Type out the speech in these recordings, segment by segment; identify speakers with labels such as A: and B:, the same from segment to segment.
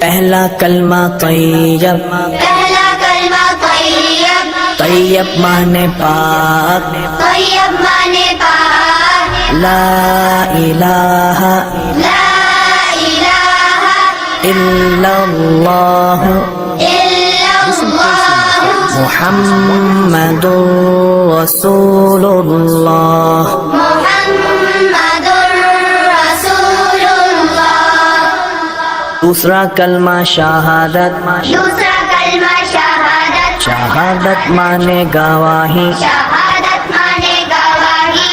A: पहला कलमा तैयब,
B: पहला कलमा तैयब,
A: तैयब माने पाक,
B: तैयब माने पाक,
A: ला इलाहा
B: ला इलाहा
A: इल्लल्लाह
B: इल्लल्लाह
A: मुहम्मदुर रसूलुल्लाह।
B: मुहम्मदुर रसूलुल्लाह।
A: दूसरा कलमा शहादत,
B: दूसरा कलमा शहादत,
A: शहादत माने गवाही,
B: शहादत माने गवाही,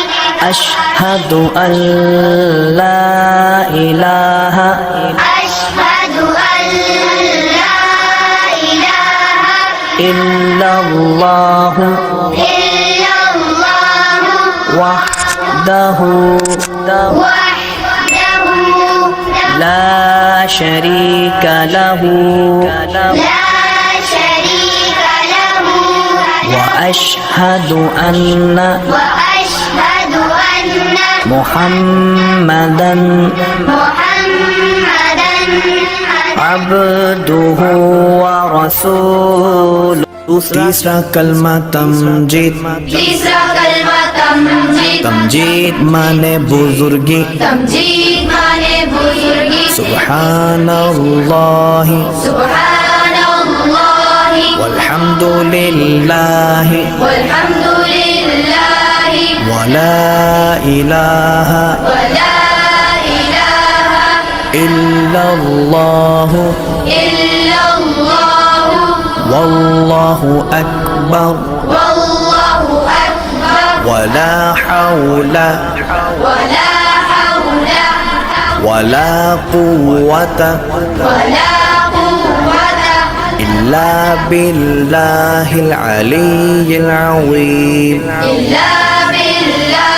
A: अशहदु अल्ला इलाहा
B: अशहदु अल्ला इलाहा
A: इल्लल्लाह
B: इल्लल्लाह
A: वहदहु
B: वहदहु
A: ला शरीक लहू
B: ला शरीक लहु
A: व अशहदु अन्ना
B: وأشهد أن
A: मुहम्मदन
B: محمدا
A: अब्दुहु व रसूलुहु। तीसरा कलमा तमजीद,
B: तीसरा कलमा तमजीद,
A: तमजीद माने बुजुर्गी,
B: तमजीद माने बुजुर्गी,
A: सुब्हानल्लाहि
B: सुब्हानल्लाहि
A: वल्हम्दुलिल्लाहि
B: वल्हम्दुलिल्लाहि
A: वला इलाहा
B: वला इलाहा
A: इल्लल्लाहु
B: इल्लल्लाह
A: वल्लाहु अकबर
B: वल्लाहु अकबर
A: वला हौला
B: वला हौला
A: वला कुव्वता
B: वला कुव्वता
A: इल्ला बिल्लाहिल अलिय्यिल अज़ीम।
B: इल्ला बिल्लाह